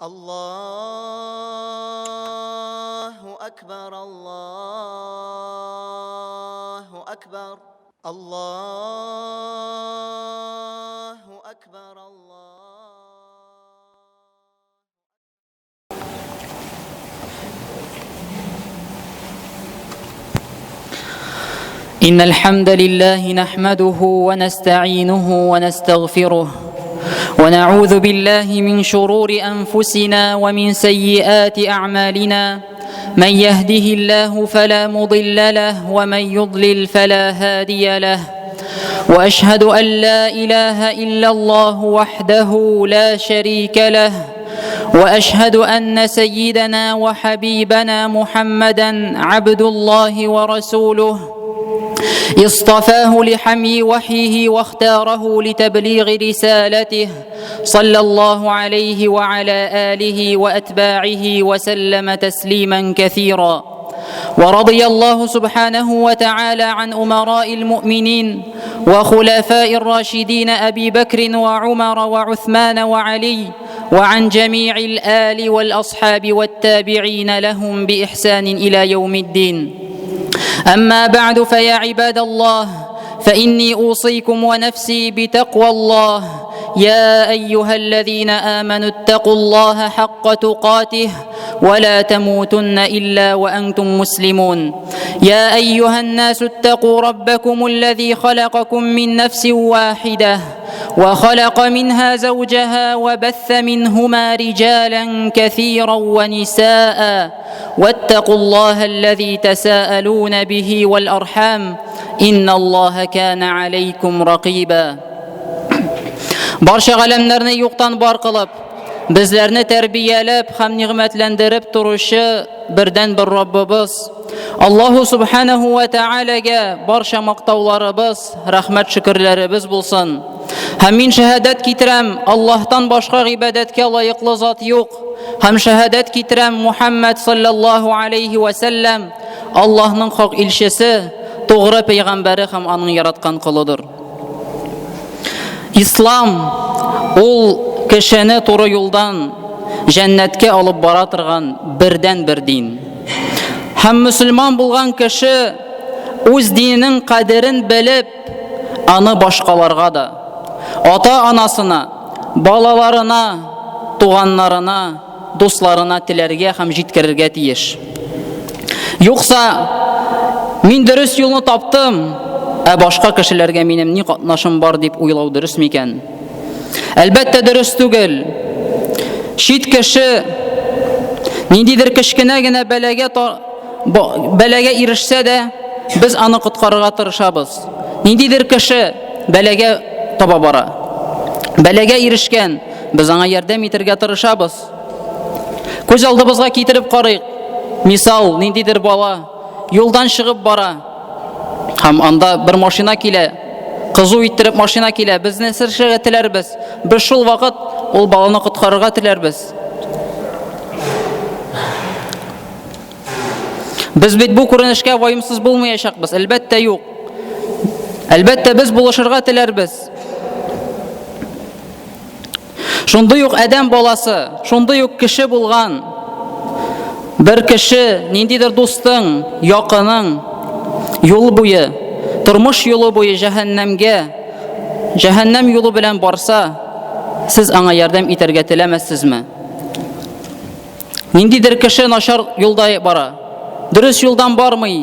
الله أكبر الله أكبر الله أكبر الله. إن الحمد لله نحمده ونستعينه ونستغفره ونعوذ بالله من شرور أنفسنا ومن سيئات أعمالنا. من يهده الله فلا مضل له ومن يضلل فلا هادي له. وأشهد أن لا إله إلا الله وحده لا شريك له. وأشهد أن سيدنا وحبيبنا محمدا عبد الله ورسوله اصطفاه لحمي وحيه واختاره لتبليغ رسالته صلى الله عليه وعلى آله وأتباعه وسلم تسليما كثيرا. ورضي الله سبحانه وتعالى عن أمراء المؤمنين وخلفاء الراشدين أبي بكر وعمر وعثمان وعلي وعن جميع الآل والأصحاب والتابعين لهم بإحسان إلى يوم الدين. أما بعد، فيا عباد الله، فإني أوصيكم ونفسي بتقوى الله. يا أيها الذين آمنوا اتقوا الله حق تقاته ولا تموتن إلا وأنتم مسلمون. يا أيها الناس اتقوا ربكم الذي خلقكم من نفس واحدة وخلق منها زوجها وبث منهما رجالا كثيرا ونساء واتقوا الله الذي تساءلون به والأرحام إن الله كان عليكم رقيبا. Barcha g'alamlarni yo'qdan bor qilib, bizlarni tarbiyalab, ham ni'matlantirib turuvchi birdan bir Robbimiz Alloh subhanahu va taolaga barcha maqtovlarimiz, rahmat shukrlarimiz bo'lsin. Hammin shahodat kitiram, Allohdan boshqa ibodatga loyiqli zot yo'q. Ham shahodat kitiram, Muhammad sallallohu alayhi va sallam Allohning haq elchisi, to'g'ri payg'ambari ham uning yaratgan qulidir. Islom ul kishini to'g'ri yo'ldan jannatga olib bora turgan birdan bir din. Ham musulmon bo'lgan kishi o'z dinining qadrin bilib, ani boshqalarga da, ota-onasına, balalarına, tuğanlarına, dostlarına, tilerge ham jitkirerge tiyish. Yo'qsa, men dürüst yolunu taptım, boshqa kishilarga menim ni qatnashim bor deb o'ylaw durust mikan? Albatta durust tugul. Shit kishi nindidir kichkinagina balaga erishsa da biz uni qutqarishga tirishamiz. Nindidir kishi balaga topa bora, balaga erishgan, biz anga yordam etirga tirishamiz. Ko'z oldimizga keltirib qaraylik. Misol, nindidir bola yo'ldan chiqib bora, ham anda bir mashina kela, qizu ittirib mashina kela, bizni sirshirga tilarmiz. Biz shul vaqt ul balani qutqarishga tilarmiz. Biz bu ko'rinishga voyimsiz bo'lmayacakmiz. Albatta yo'q. Albatta biz buluşurga tilarmiz. Shunda yo'q adam bolasi, shunda yo'q kishi bo'lgan bir kishi, nindidir do'sting, yoqining yo'l bo'yi, turmush yo'li bo'yi jahannam yo'li bilan borsa, siz anga yordam etarga tilamasizmi? Nindidir kishi nashar yo'lda bora, durust yo'ldan bormay,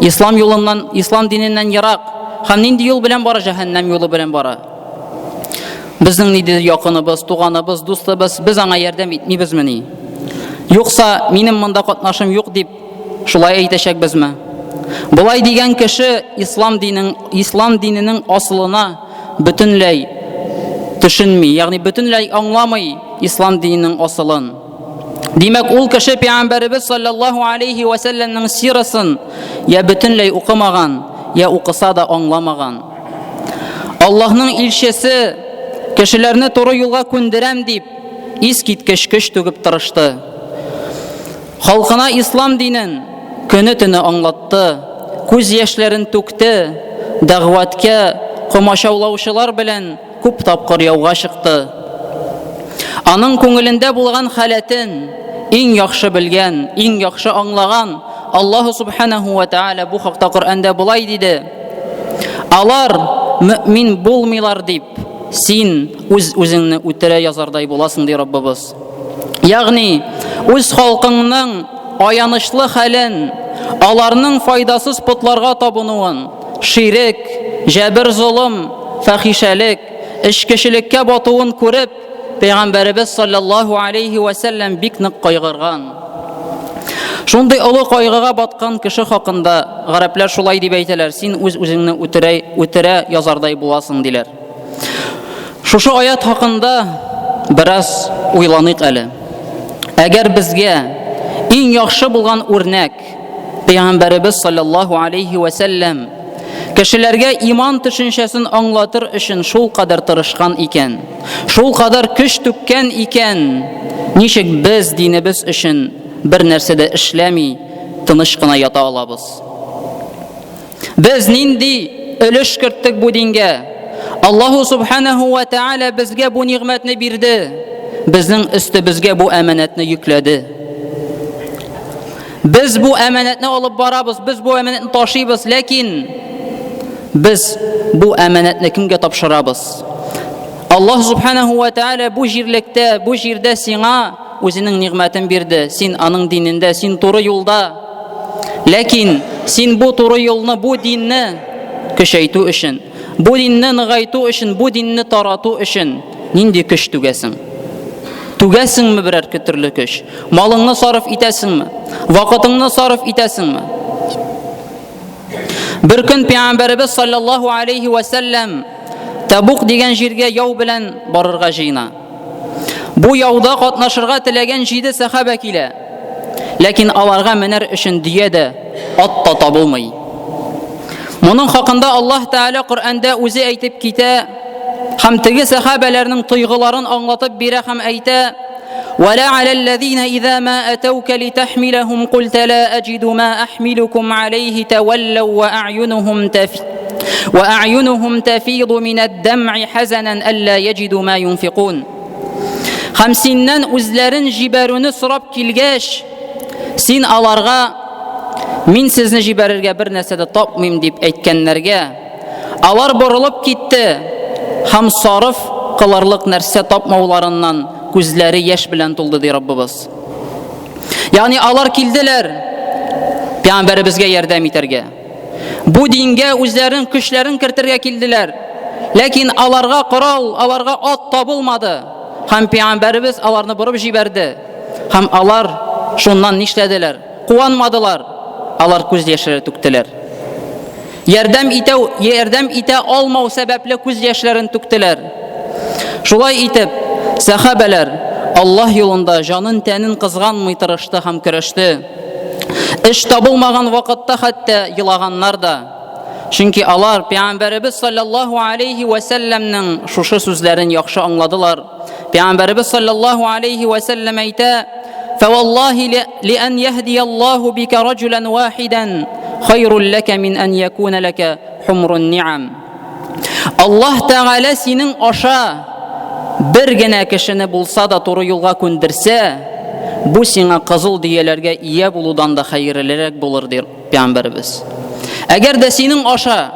islom yo'lidan, islom dinidan yiroq, ham nindi yo'l bilan bora, jahannam yo'li bilan bora. Bizning nindidir yoqinimiz, tuğanimiz, do'stimiz, biz anga yordam etmaymizmi? Yo'qsa, mening bunda qatnashim yo'q deb shulay aytashakbizmi? Bulay degan kishi islom dinining aslına butunlay tushunmay, ya'ni butunlay anglamay islom dinining aslini. Demak, ul kishi payg'ambarimiz sallallohu alayhi va sallamning sirasin ya butunlay o'qimagan, ya o'qisa da anglamagan. Allohning elchisi kishilarni to'g'ri yo'lga ko'ndiram deb eskitkish kuch tugib turishdi. Xalqına islom dinin kuni-tuni anglatdi, ko'z yoshlarini to'kdi, da'vatga qo'mashavlovchilar bilan ko'p topqir yovga chiqdi. Аның күңелендә булган халәтен иң яхшы белгән, иң яхшы аңлаган Аллаһу субханаһу ва тааля бу хакта Коръәндә булай диде: алар мөмин булмыйлар дип, син үзеңне үтерә язардай буласың ди Раббыбыз. Ягъни үз халкыңның аянычлы хәлен, аларның файдасыз путларга табынуын, ширек, җәбер зулым, фахишәлек, эшкешелеккә батуын күреп, Пәйгамбәрбез саллаллаһу алейхи ва сәллям бик нык кайгырган. Шундый олы кайгыга баткан кеше хакында гарәпләр шулай дип әйтәләр: син үзеңне үтерә язардай буласың диләр. Шушы аят хакында бераз уйланыйк әле. Әгәр безгә иң яхшы булган үрнәк Пәйгамбәрбез саллаллаһу алейхи ва сәллям кешеләргә иман төшенчәсен аңлатыр өчен шул кадәр тырышкан икән, шул кадәр көч түккән икән, ничек без динебез өчен бер нәрсә дә эшләми тыныч кына ята алабыз? Без нинди өлеш керттек бу дингә? Аллаһу субханаһу ва тааля безгә бу ниғмәтне бирде, безнең өстебезгә бу әманәтне йөкләде. Без бу әманәтне алып барабыз, без бу әманәтне ташыйбыз, ләкин biz bu əmanətni kimə tapşırabız? Allah subhanahu wa ta'ala bu җирлектә, bu җирдә сиңа үзенең ниғмәтен бирде. Син аның динендә, син туры юлда. Ләкин син бу туры юлны, бу динне көчәйтү өчен, бу динне ныгайту өчен, бу динне тарату өчен нинди көч түгәсең? Түгәсеңме берәр төрле көч? Малыңны сарыф итәсеңме? Вакытыңны сарыф итәсеңме? Bir gün Peygamberimiz sallallahu aleyhi ve sellem Tabuk degen җиргә яу белән барырга җыена. Бу яуда катнашырга теләгән 7 сахаба килә. Ләкин аларга менәр өчен дия дә, ат та табылмый. Моның хакында Аллаһ Таала Коръәндә үзе әйтеп китә, һәм теге сахабаларның тойгыларын аңлатып бирә һәм әйтә: ولا على الذين إذا ما أتوك لتحملهم قلت لا أجد ما أحملكم عليه تولوا وأعينهم تفيض من الدمع حزنا ألا يجدوا ما ينفقون. خمسينن үзләрен җибәрүне сорап килгәч, син аларга мин сезне җибәрергә бер нәрсә дә тапмыйм дип әйткәннәргә, алар борылып китте һәм сарыф кылырлык нәрсә тапмауларыннан күзләре яшь белән тулды ди Раббыбыз. Ягъни алар килделәр Пәйгамбәребезгә ярдәм итәргә. Бу дингә үзләренең көчләрен кертергә килделәр. Ләкин аларга корал, аларга ат табылмады. Һәм Пәйгамбәребез аларны бурып җибәрде. Һәм алар шуннан нишләделәр? Куанмадылар. Алар күз яшьләре түктеләр. Ярдәм итә алмау сәбәпле күз яшьләрен түктеләр. Шулай итеп, сахабалар Аллаһ юлында җанын тәнен кызганмый тырышты һәм көрәште. Эш табылмаган вакытта хәтта елаганнар да. Чөнки алар Пәйгамбәребез саллаллаһу алейхи ва сәлләмнең шушы сүзләрен яхшы аңладылар. Пәйгамбәребез саллаллаһу алейхи ва сәлләм әйтә: "Фаваллаһи лиан яхдияллаһу бика раҗулан вахидан хайрун лака мин ан якуна лака хумрун ни'ам." Аллаһ Тәгалә синең аша бер генә кешене булса да туры юлга күндерсә, бу сиңа кызыл дияләргә ия булудан да хәерлерәк булыр ди Пәйгамбәребез. Әгәр дә синең аша,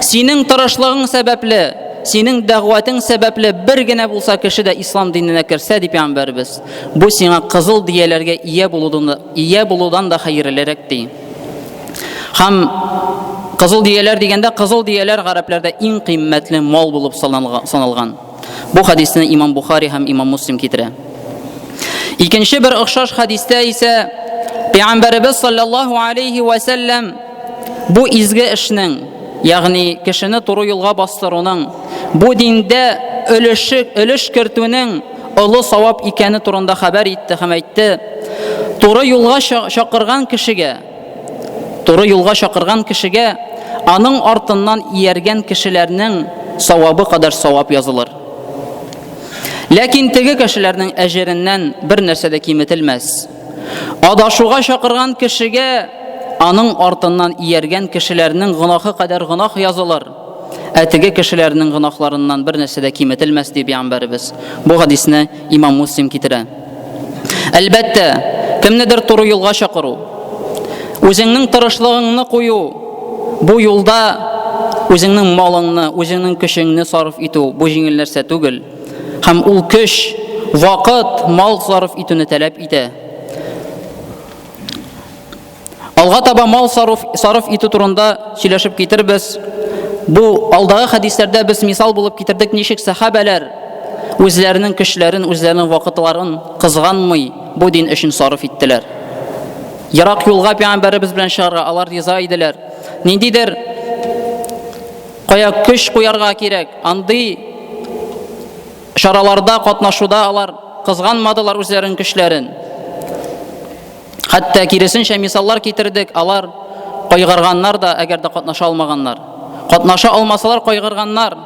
синең тырышлыгың сәбәпле, синең дәгъватың сәбәпле бер генә булса кеше дә ислам диненә керсә ди Пәйгамбәребез, бу сиңа кызыл дияләргә ия булудан да хәерлерәк ди. Һәм кызыл дияләр дигәндә, кызыл дияләр гарәпләрдә иң кыйммәтле мал булып саналган. Бу хадисне Имам Бухари һәм Имам Муслим китерә. Икенче бер охшаш хадистә исә Пәйгамбәребез саллаллаһу алейхи ва сәлләм бу изге эшнең, ягъни кешене туры юлга бастыруның, бу диндә өлеш кертүнең олы савап икәне турында хәбәр итте һәм әйтте: туры юлга чакырган кешегә аның артыннан ияргән кешеләрнең савабы кадәр савап язылыр. Ләкин теге кешеләрнең әҗереннән бер нәрсә дә киметелмәс. Адашуга чакырган кешегә аның артыннан ияргән кешеләрнең гынахы кадәр гынах язылыр. әтеге кешеләрнең гынахларыннан бер нәрсә дә киметелмәс дип Пәйгамбәрбез бу хадисне Имам Муслим китерә. Әлбәттә, кемнедер туры юлга чакыру, үзеңнең тырышлыгыңны кую, бу юлда үзеңнең малыңны, үзеңнең көчеңне сарыф итү бу җиңел нәрсә түгел. Һәм ул көч, вакыт, мал сарыф итүне таләп итә. Алга таба мал сарыф итү турында сөйләшеп китербез. Бу алдагы хадисләрдә без мисал булып китердек, ничек сахабалар үзләренең көчләрен, үзләренең вакытларын кызганмый бу дин өчен сарыф иттеләр. Ярак юлга Пәйгамбәрбез белән чыгарга алар риза иделәр. Ниндидер кая көч куярга кирәк, андый шараларда катнашуда алар кызганмадылар үзләренең көчләрен. Хәтта киресенчә мисаллар китердек, алар кайгырганнар да, әгәр дә катнаша алмаганнар. Катнаша алмасалар кайгырганнар.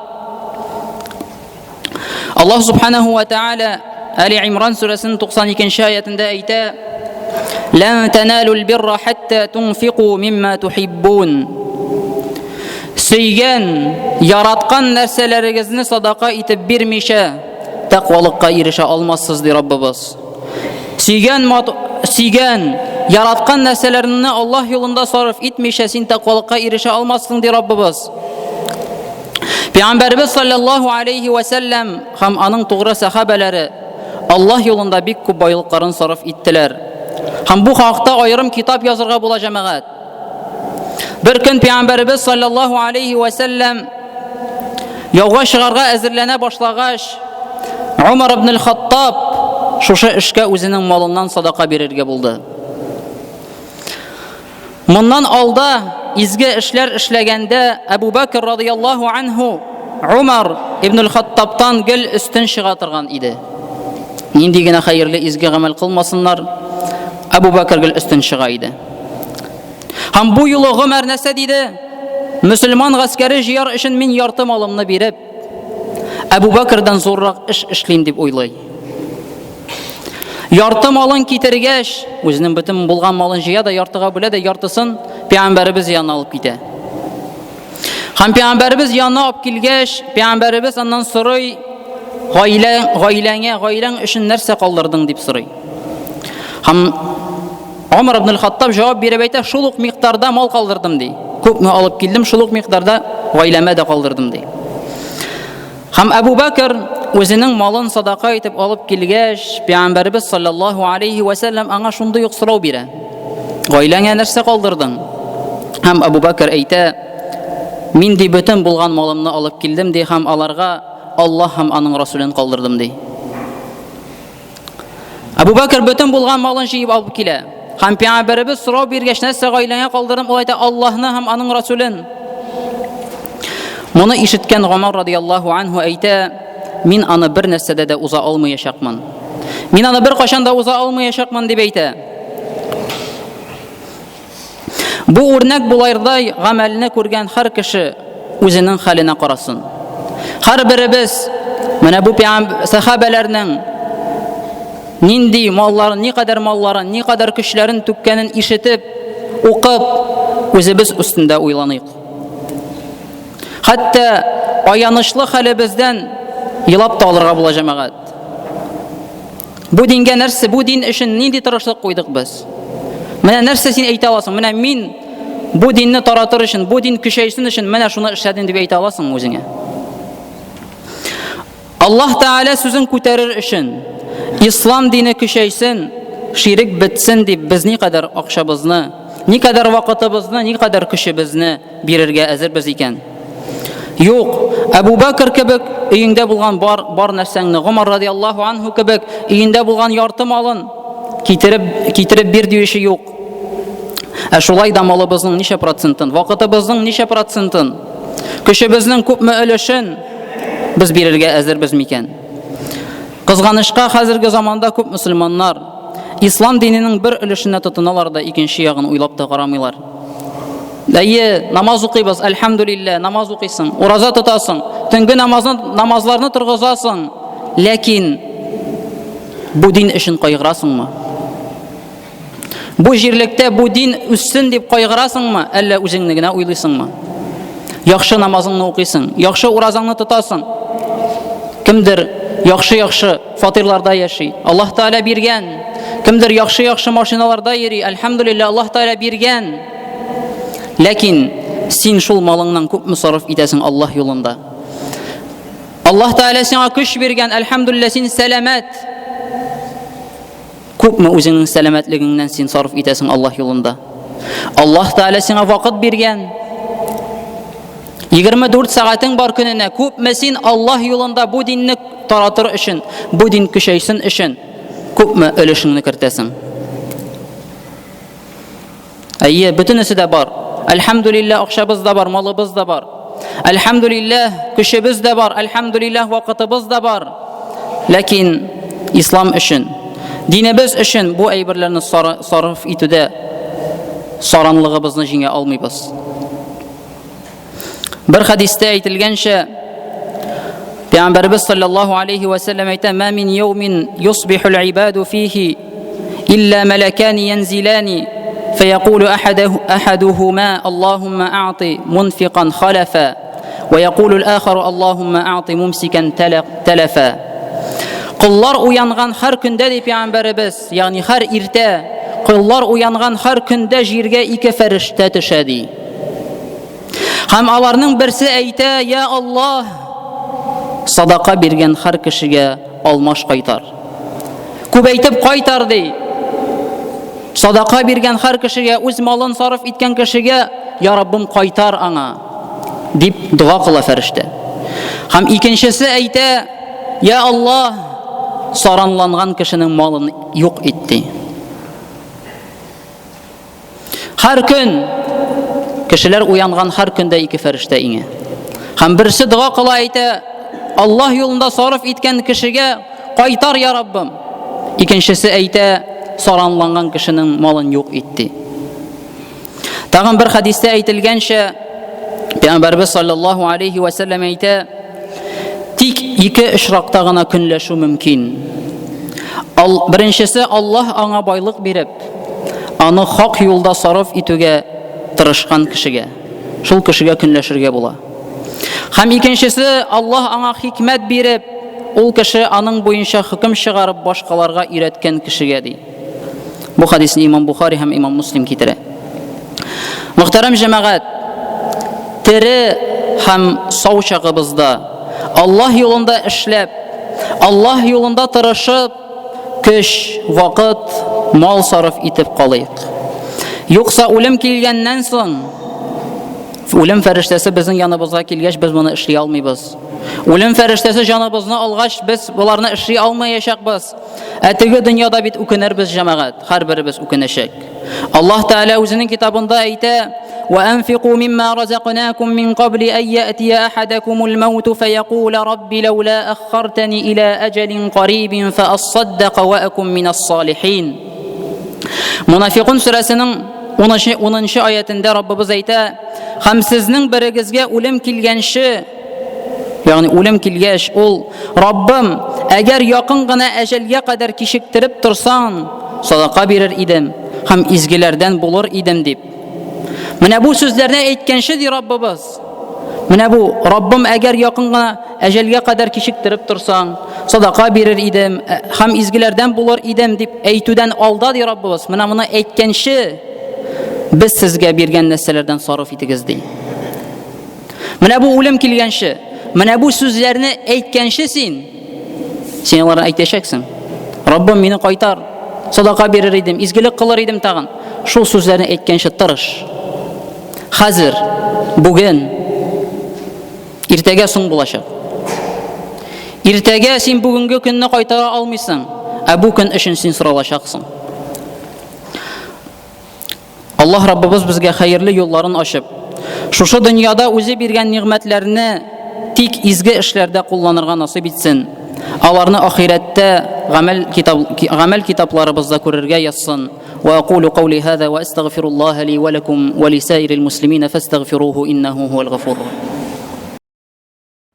Аллаһ Субханаһу ва Тааля Али Имран сүрәсенең 92-нче аятында әйтә: "Лан таналул бирра хатта тунфиqu мимма тухиббун." Сөйгән, яраткан нәрсәләрегезне садака итеп бирмичә, тақвалыкка ирешә алмассыз ди Раббыбыз. Сөйгән, яраткан нәрсәләрне Аллаһ юлында сарыф итмичә, син тақвалыкка ирешә алмассың ди Раббыбыз. Пәйгамбәрбез саллаллаһу алейхи ва саллям һәм аның тугры сахабалары Аллаһ юлында бик күп байлыкларын сарыф иттеләр. Һәм бу хакта аерым китап язырга була җәмәгать. Bir kün Peygamberimiz sallallahu aleyhi ve sellem yauga çıgarga әзерләнә башлагач, Умар ибн al-Хаттаб шушы эшкә үзенең малыннан садака бирергә булды. Моннан алда изге эшләр эшләгәндә Абу Бакр радиллаһу анху Умар ибн al-Хаттабтан гел өстен чыга торган иде. Нинди генә хәерле изге гамәл кылмасыннар, Абу Бакр гел өстен чыга иде. Һәм бу юлы Гомәр нәрсә диде? Мөселман гаскәре җыяр өчен мин ярты малымны биреп, Абу Бакрдан зуррак эш эшлим дип уйлый. Ярты малын китергәч, үзенең бөтен булган малын җыя да яртыга бүлә дә яртысын Пәйгамбәрбез янына алып китә. Һәм Пәйгамбәрбез янына алып килгәч, Пәйгамбәрбез аннан сорый, гаиләң өчен нәрсә калдырдың дип сорый. Һәм Умар ибн al-Хаттаб җавап биреп әйтә, шул ук микътарда мал калдырдым ди. Күпме алып килдем, шул ук микътарда гаиләмә дә калдырдым ди. Һәм Абу Бакр үзенең малын садака итеп алып килгәч, Пәйгамбәрбез саллаллаһу алейхи ва саллям аңа шундый ук сорау бирә. Гаиләңә нәрсә калдырдың? Һәм Абу Бакр әйтә, мин ди бөтен булган малымны алып килдем ди, һәм аларга Аллаһ һәм аның Расулын калдырдым ди. Абу Бакр бөтен булган малын җыеп алып килә. Һәм Пәйгамбәрбез сорау биргәч, нәрсә гаиләңә калдырдым? Ул әйтә, Аллаһны һәм аның Расулын. Моны ишеткән Умар радиллаһу анху әйтә, мин аны бер нәрсәдә дә уза алмаячакмын. Мин аны бер кашан да уза алмаячакмын дип әйтә. Бу үрнәк булайрдай гамәлне күргән һәр кеше үзенең хәленә карасын. Һәр беребез менә бу сахабаларның нинди малларын, никадәр малларын, никадәр көчләрен түккәнен ишетеп, укып, үзебез үстендә уйланыйк. Хәтта аянышлы хәлебездән елап та алырга була җәмәгать. Бу дингә нәрсә, бу дин өчен нинди тырышлык куйдык без? Менә нәрсә син әйтә аласың? Менә мин бу динне таратыр өчен, бу дин көчәйсен өчен менә шуны эшләдем дип әйтә аласың үзеңә. Аллаһ Тааля сүзен күтәрер өчен, Ислам дине көчәйсен, ширик бетсен дип без никадәр акчабызны, никадәр вакытыбызны, никадәр көчебезне бирергә әзербез икән. Юк, Абу Бакр кебек өеңдә булган бар нәрсәңне, Умар радиллаһу анху кебек өеңдә булган ярты малын китереп бир диюше юк. Ә шулай да малыбызның ничә процентын, вакытыбызның ничә процентын, көчебезнең күпме өлешен без бирергә әзербез микән? Кызганычка хәзерге заманда күп мөселманнар ислам диненең бер өлешенә тотыналар да икенче ягын уйлап та карамыйлар. Әйе, намаз укыйбыз, әлхәмдүлилләh, намаз укыйсың, ураза тотасың, төнге намазларны торгызасың, ләкин бу дин өчен кайгырасыңмы? Бу җирлектә бу дин үссен дип кайгырасыңмы, әллә үзеңне генә уйлыйсыңмы? яхшы намазыңны укыйсың, яхшы уразаңны тотасың. Кемдер яхшы фатирларда яши, Аллаһ Таала биргән. Кемдер яхшы машиналарда йөри, әлхәмдүлиллаһ, Аллаһ Таала биргән. Ләкин син шул малыңнан күпме сарыф итәсең Аллаһ юлында? Аллаһ Таала сиңа көч биргән, әлхәмдүлиллаһ, син сәламәт. Күпме үзеңнең сәламәтлегеңнән син сарыф итәсең Аллаһ юлында? Аллаһ Таала сиңа вакыт биргән. 24 сәгатең бар көненә, күпме син Аллаһ юлында бу динне таратыр өчен, бу дин көчәйсен өчен күпме өлешеңне кертәсең? Әйе, бөтенесе дә бар. Әлхәмдүлиллаһ, акчабыз да бар, малыбыз да бар. Әлхәмдүлиллаһ, көчебез дә бар. Әлхәмдүлиллаһ, вакытыбыз да бар. Ләкин ислам өчен, динебез өчен бу әйберләрне сарыф итүдә саранлыгыбызны җиңә алмыйбыз. Бер хадистә әйтелгәнчә, Пәйгамбәрбез саллаллаһу алейхи ва саллям әйтә: "Ма мин яумин юсбихул ибаду фиhi илля малакани янзилани фаяқулу ахадухума Аллаһумма аъти мунфиқан халафа ва яқулу ал-ахару Аллаһумма аъти мумсикан талафа." Куллар уянган һәр көндә ди Пәйгамбәрбез, ягъни һәр иртә, куллар уянган һәр көндә җиргә ике фәрештә төшә ди. Һәм аларның берсе әйтә: "Я Аллаһ, садака биргән һәр кешегә алмаш кайтар." Күбәйтеп кайтар ди. Садака биргән һәр кешегә, үз малын сарыф иткән кешегә, "Я Раббым, кайтар аңа", дип дуа кыла фәрештә. Һәм икенчесе әйтә: "Я Аллаһ, саранланган кешенең малын юк итте." Һәр көн кешеләр уянган һәр көндә ике фәрештә иңә. Һәм берсе дуа кыла, әйтә: "Аллаһ юлында сарыф иткән кешегә кайтар, я Раббым." Икенчесе әйтә: "Саранланган кешенең малын юк итте." Тагын бер хадистә әйтелгәнчә, Пәйгамбәрбез саллаллаһу алейхи ва саллям әйтә: "Тик ике очракта гына көнләшү мөмкин. Беренчесе, Аллаһ аңа байлык биреп, аны хак юлда сарыф итүгә тырышкан кешегә, шул кешегә көнләшергә була. Һәм икенчесе, Аллаһ аңа хикмәт биреп, ул кеше аның буенча хөкем чыгарып башкаларга өйрәткән кешегә", ди. Бу хадисне Имам Бухари һәм Имам Муслим китерә. Мөхтәрәм җәмәгать, тере һәм сау чагыбызда Аллаһ юлында эшләп, Аллаһ юлында тырышып, көч, вакыт, мал сарыф итеп калыйк. Юкса үлем килгәннән соң, үлем фәрештәсе безнең яныбызга килгәч, без моны эшли алмыйбыз. Үлем фәрештәсе җаныбызны алгач, без буларны эшли алмаячакбыз. Теге дөньяда бит үкенербез, җәмәгать, һәрберебез үкенәчәк. Аллаһ Таала үзенең китабында әйтә: "Ва-анфиqu mimma razaqnakum min qabli an ya'tiya ahadakumul maut fayaqula rabbi lawla akhartani ila ajalin qaribin fa asaddaqa wa akum minas salihin." Munafiqun surəsinin 10-cı ayətində Rabbimiz әйтә: "Һәм сезнең берегезгә үлем килгәнче, ягъни үлем килгәч, ул: Раббым, әгәр якын гына әҗәлгә кадәр кичектереп торсаң, садака бирер идем һәм изгеләрдән булыр идем", дип. Менә бу сүзләрне әйткәнче ди Раббыбыз. Менә бу: "Раббым, әгәр якын гына әҗәлгә кадәр кичектереп торсаң, садака бирер идем һәм изгеләрдән булыр идем", дип әйтүдән алда ди Раббыбыз. Менә моны әйткәнче, без сезгә биргән нәрсәләрдән сарыф итегез, ди. Менә бу үлем килгәнче, менә бу сүзләрне әйткәнче син аларны әйтәчәксең: "Раббым, мине кайтар, садака бирер идем, изгелек кылыр идем тагын". Шул сүзләрне әйткәнче тырыш. Хәзер, бүген, иртәгә соң булачак. Иртәгә син бүгенге көнне кайтара алмыйсың, бу көн өчен син соралачаксың. Аллаһ Раббыбыз безгә хәерле юлларын ачып, шушы дөньяда үзе биргән нигъмәтләрне тик изге эшләрдә кулланырга насыйп итсен. Аларны ахирәттә гамәл китапларыбызда күрергә язсын. Ва aqulu qawli hadha wa astaghfirullaha li wa lakum wa li sa'iril muslimina fastaghfiruhu innahu huwal ghafurur rahim.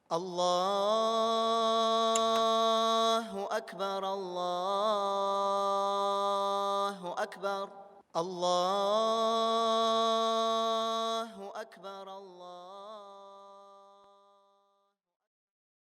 Allahu akbar, Allahu akbar, Allahu